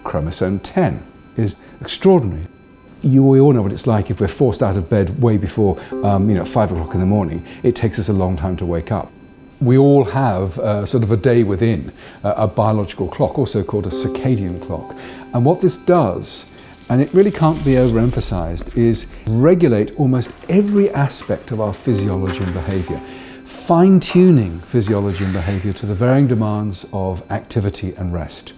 chromosome 10 is extraordinary. We all know what it's like if we're forced out of bed way before 5 o'clock in the morning. It takes us a long time to wake up. We all have sort of a day within a biological clock, also called a circadian clock. And what this does, and it really can't be overemphasized, is regulate almost every aspect of our physiology and behavior, fine-tuning physiology and behavior to the varying demands of activity and rest,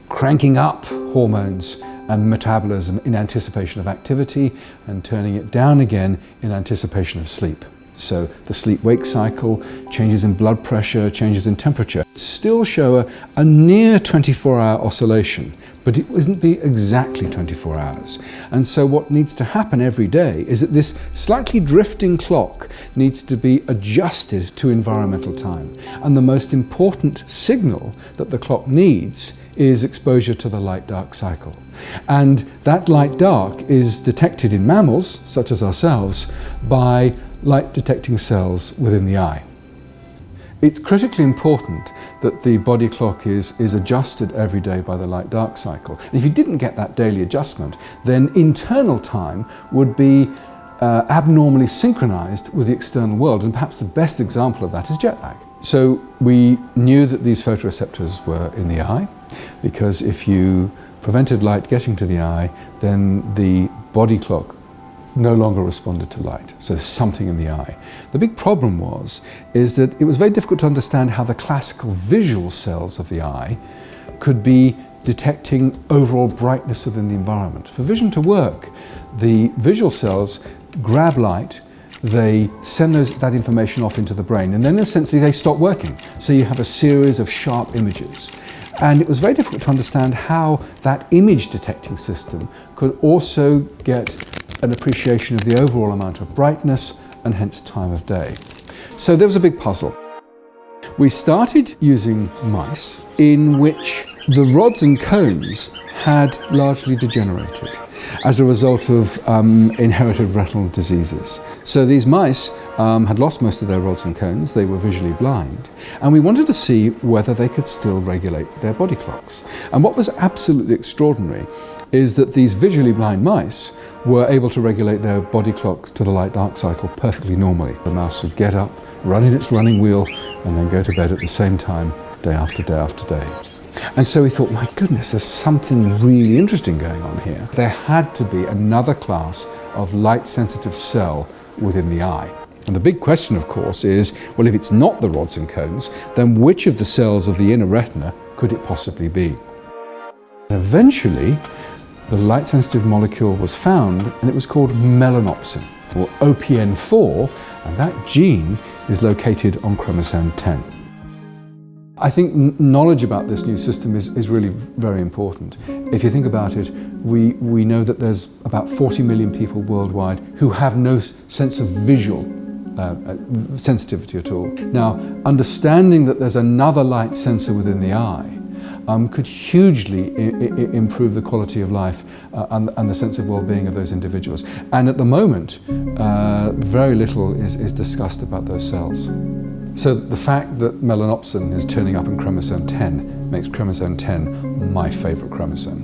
cranking up hormones and metabolism in anticipation of activity and turning it down again in anticipation of sleep. So the sleep-wake cycle, changes in blood pressure, changes in temperature, still show a near 24-hour oscillation, but it wouldn't be exactly 24 hours. And so what needs to happen every day is that this slightly drifting clock needs to be adjusted to environmental time. And the most important signal that the clock needs is exposure to the light-dark cycle. And that light-dark is detected in mammals, such as ourselves, by light-detecting cells within the eye. It's critically important that the body clock is adjusted every day by the light-dark cycle. And if you didn't get that daily adjustment, then internal time would be abnormally synchronized with the external world, and perhaps the best example of that is jet lag. So we knew that these photoreceptors were in the eye, because if you prevented light getting to the eye, then the body clock no longer responded to light. So there's something in the eye. The big problem is that it was very difficult to understand how the classical visual cells of the eye could be detecting overall brightness within the environment. For vision to work, the visual cells grab light, they send that information off into the brain, and then essentially they stop working. So you have a series of sharp images. And it was very difficult to understand how that image detecting system could also get an appreciation of the overall amount of brightness and hence time of day. So there was a big puzzle. We started using mice in which the rods and cones had largely degenerated as a result of inherited retinal diseases. So these mice had lost most of their rods and cones, they were visually blind, and we wanted to see whether they could still regulate their body clocks. And what was absolutely extraordinary is that these visually blind mice were able to regulate their body clock to the light-dark cycle perfectly normally. The mouse would get up, run in its running wheel, and then go to bed at the same time, day after day after day. And so we thought, my goodness, there's something really interesting going on here. There had to be another class of light-sensitive cell within the eye. And the big question, of course, is, well, if it's not the rods and cones, then which of the cells of the inner retina could it possibly be? Eventually, the light-sensitive molecule was found, and it was called Melanopsin, or OPN4, and that gene is located on chromosome 10. I think knowledge about this new system is really very important. If you think about it, we know that there's about 40 million people worldwide who have no sense of visual sensitivity at all. Now, understanding that there's another light sensor within the eye could hugely improve the quality of life and the sense of well-being of those individuals. And at the moment, very little is discussed about those cells. So the fact that melanopsin is turning up in chromosome 10 makes chromosome 10 my favourite chromosome.